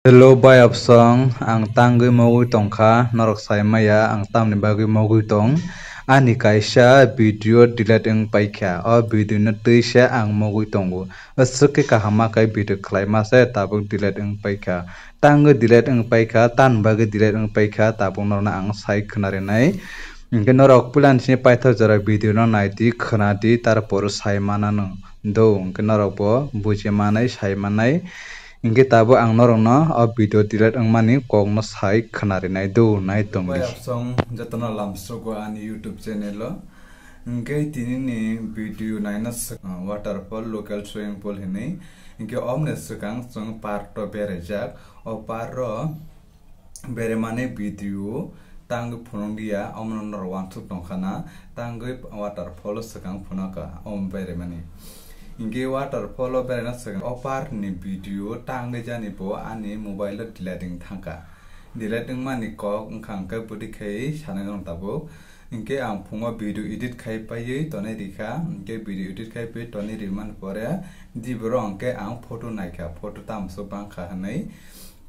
Hello bye absang ang tanggi mogui tongkha norok saimaya ang tamni bagui mogui tong ani kaisa video delete ing paikha o video no tuisa ang mogui tongo asuk kahama kai video khlaimase tabuk delete ing paikha tangi delete ing paikha tan bagui delete ing paikha tabuk norna ang sai khnarinai ingke norok pulan sini paitho jara video no naiti khnati tarpor saimana no do ingke norok bo bujimanai saimanai ingke tabo ang norong no o video delete ang mani kong no sai khanari nai do nai tongli song jatana lamsrogo ani YouTube channel lo ingke tini ni video naina waterfall local swimming pool hini ingke omne sukang song park to berejak o parro bere mane video tang phunong dia omno nor wan thuk tongkhana tang waterfall sukang phunaka om bere mane ingke waterfall berena sukang o park ni video tang jani bo ani mobile deleting thangka deleting mani kok ngkhang ka pudi khai sanai nong tabo ingke ang phungo video edit khai pai tone dikha ingke video edit khai pai tone riman pore dibro angke ang photo naikha photo tamso bangkha hanai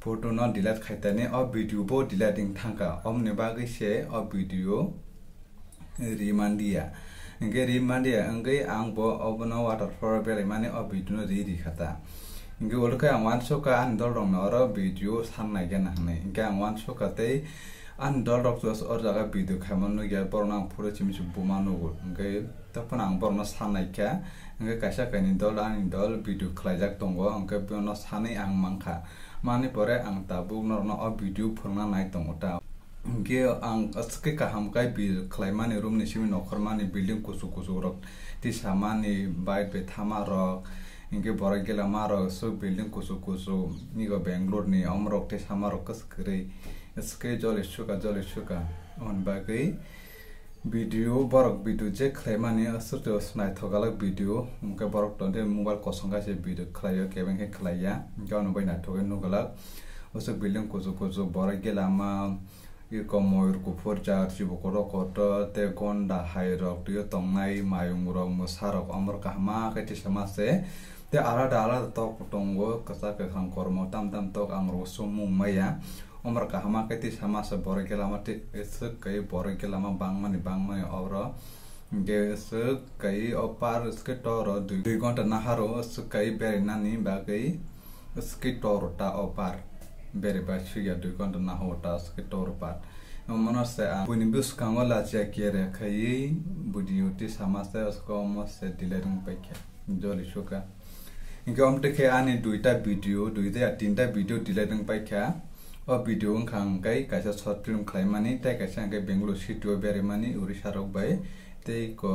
photo no delete khaitane o video bo deleting thangka omne bagi se o video rimandia ingke rimandia angke ang bo obono waterfall bere mane o video no ri khata ingke olka ang wan soka an dol rong no video san nai gana hanai ingke ang wan soka te an dol rok jos or jaga video khamon no ya pornang pura chimchu bumano ingke tapon ang porno san nai kya ingke kaisa kaini dol an dol video khlaijak tongo ingke bono sanai ang mangkha mani pore ang tabuk no o video phurna nai tongo ta ingke ang aske kaham kai bil khlaimani room ni simi nokhormani building kusu kusu rok ti samani bike be thama rok ingke borai gela maro so building kusu kusu nigo Bangalore ni amrok te samarok kaskre eske jole shuka on bagai video borok video je khlaimani asute osnai thogalak video umke borok tonde mobile kosonga se video khlayo kebeng he khlaya gaun bai na thoge nugalak oso building kusu borai gela ma irko moyur ku forjar chibo koro koto te gonda hairok tiyo tongnai mayung rok musarok amor kahma kati samase te ala tok tongo kasa ke khang kormo tam tok ang rosumu maya amor kahma kati samase borigela mati esuk kai borigela ma bangmani ora ge esuk kai opar eske toro 2 gonta naharo esuk kai berinani bagai eske toro ta opar bere bashiya 2 gonta nahota eske toro pat monose a bunibus kangola chekiere khai budiuti samase usko mose dilering paikha joli shuka ingom teke ani duita tinta video dileting paikha o video khang kai kaisa short film khlaimani tai kaisa kai Bangalore city bere mani Orissa rok bai tei ko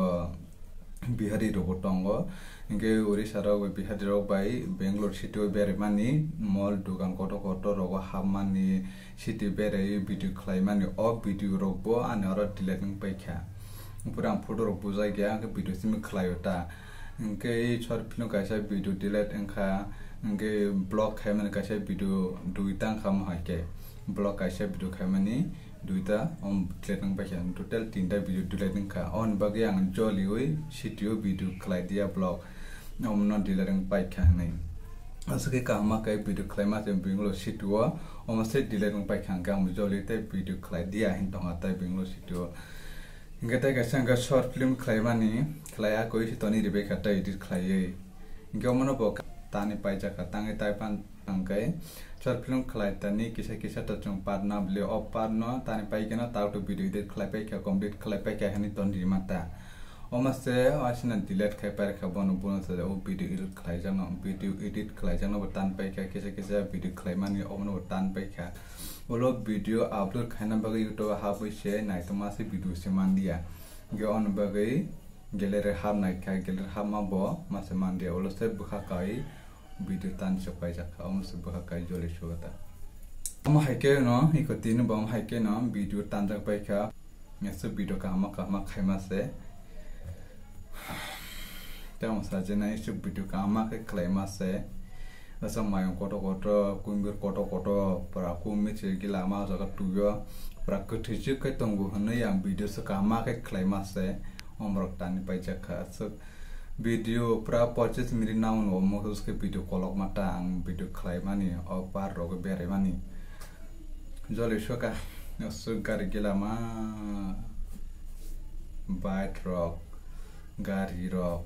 Bihari rogotongo ingke Orissa rok Bihari rok bai Bangalore city bere mani mall dukan koto rogo hamani city bere video khlaimani o video rok bo ani oro dileting paikha purang photo rok bujai gya ke video simi khlayota ingke short film kaisa video delete engkha ingke blog khaimani kaisa video duita kham haike blog kaisa video khaimani duita deleting paikha total 3ta video deleting kha on bagi ang joli oi city video khlai dia blog omno deleting paikha nei asake kama kai video khlaima tem Bangalore city o omase deleting paikha gam joli te video khlai dia hin tonga tai Bangalore city o ingke tai kaisa short film khlaimani khlaya koi sitoni ribe kata edit khlaiye ingke omno bo tani paija ka tangai tai pan tangkai short film khlai tani kisa ta chung parna ble o parno tani paikena ta to video edit khlai paikha complete khlai paikha hani ton rimata omase asina delete khai par kha bono sa o video edit khlai jano video edit khlai jano tan paikha kisa video khlai mani omno tan paikha olo video upload khaina bagai YouTube ha boise nai to mase video se mandia ge on bagai gelere ham nai khai gelere ham ma bo mase mandia olo se bukha kai video tan chokai jakha om se bukha kai jole shogata am haike no iko tinu bam haike no video tan jak paikha nese video ka ma khaima se tam sa jena isu video ka ma ke klaima se asa mayong koto kumbir koto para kumi chegila ma jaga tuyo para kuthiji kai tongu hanu yang video se ka ma ke klaima se omrok tani paija kha video pra 25 minit na uno mo ke video kolok mata ang video klai mani o par ro bere mani jole shoka su gari gila ma bike rock gari rock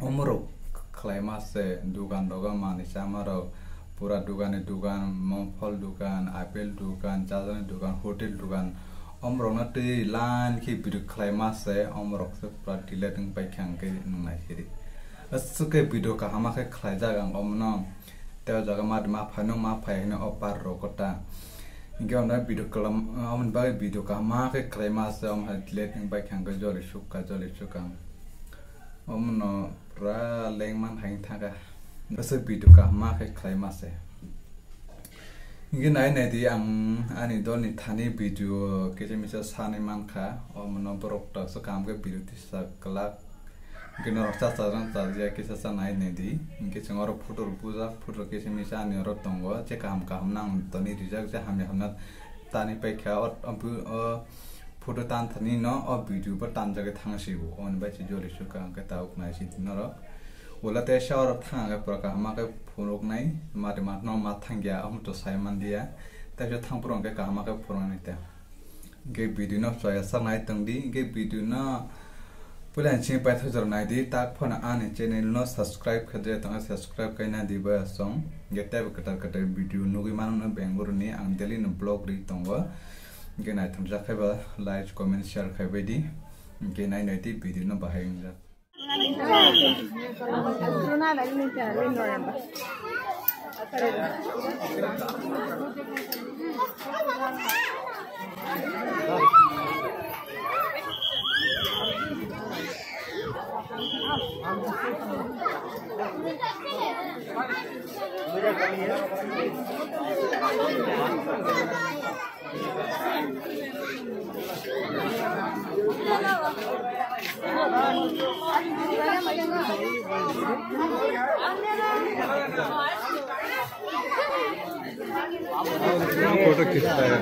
omro klai mase dukan doga mani samaro pura dukan mongfol dukan apel dukan jajan dukan hotel dukan omrok na tei lan ki video klai mase omrok se pra delete ng pai khang ke nai hiri asuke video ka hama ke klai jagang omno te jaga ma phano ma phai na opar ro kota ingyo na video kalam amon ba video ka ma ke klai mase om ha delete ng pai khang ke jole shuka omno pra lengman hain thaga ase video ka ma ke klai mase ingin nai di ang ani dol ni thani video kese misa sane man kha omno borok ta so kam ke video tisa kala gino rasa saran tarja kese sa nai di ingke changor photo puja photo kese misa ani ro tongo che kam nang toni rijak je hamya hamna tani pe kha ampu photo tan thani no o video pa tan jage thangsi bo on ba chi jole shu ka ka ta uk nai si dinaro wala te shawar thanga praka ma ke phurok nai ma no ma thangya am to sai man dia ta je thang prong ke ka ma ke phurong nai ta ge video no soya sa nai tang di ge video na pulan chi pa thajor nai di tak phona an channel no subscribe khadre tanga subscribe kaina di ba song ge tab katar video no gi man no bengaluru ni ang daily no blog ri tongwa ge nai thamja khaiba like comment share khaiba di ge nai di video no bahayang ja photo खींचता है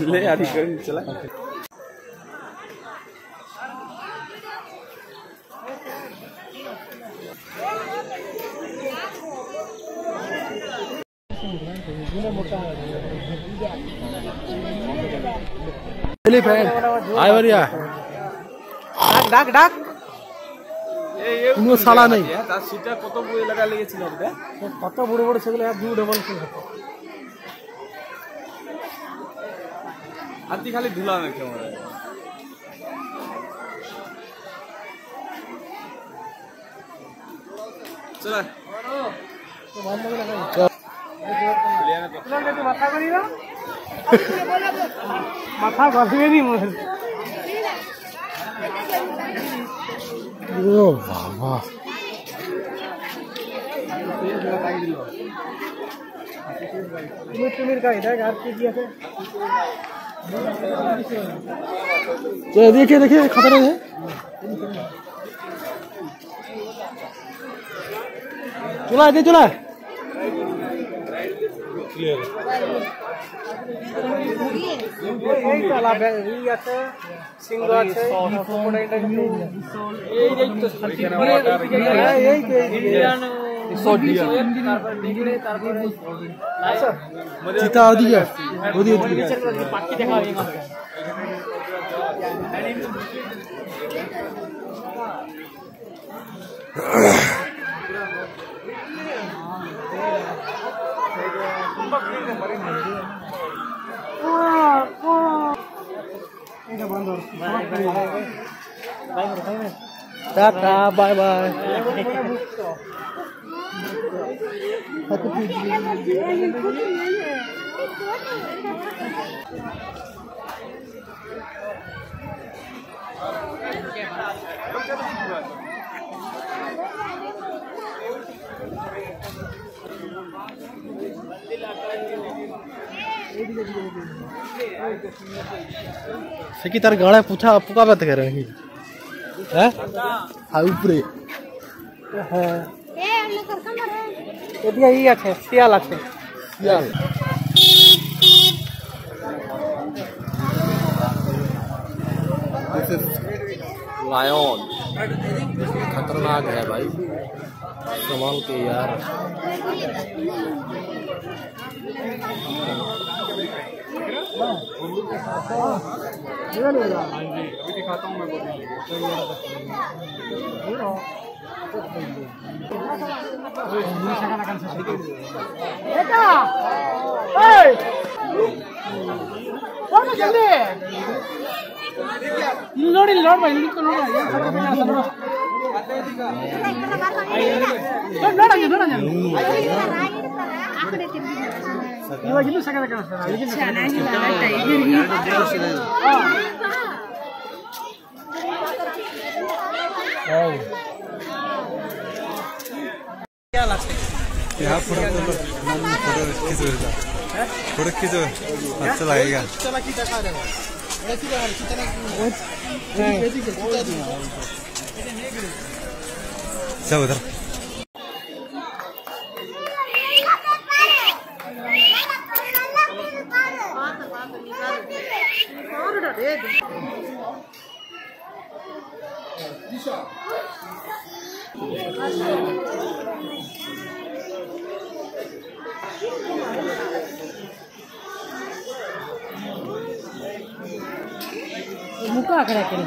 ले आदि कर चला आय बरिया डाक डाक কোনো সালা নেই তার সিটা কত বড় লাগা লেগেছিল ওটা কত বড় বড় সেগুলো ভিউ ডবল ছিল আতি খালি ধুলা না ক্যামেরা চল তো ভালো লাগা মাথা করি না মাথা গসবে নি মোর ও বাবা তুমি का इधर यार की दिया है तो देखिए खतरे है चला दे चला क्लियर এই তালা এই আছে সিংহ আছে কোমড়া এটা এই যে তো শান্তি এই রিসোর্ট দিয়া তারপর ডিগরে তারপর আচ্ছা চিতা ওদিকে পাখি দেখা এই মাছ टाटा बाय बाय से तार गाड़ा पूछा पुका बात कर रहे हैं ऊपरे শিয়াল আছে শিয়াল लायन खतरनाक है भाई संभाल के यार ನೋಡಿ ನೋಡ್ಬಾ ಇಲ್ಲಿ ಇವಾಗ ಇನ್ನೂ ಸಕಲ फोटो खींचो अच्छा लगेगा सब उधर मुख आखड़ा कर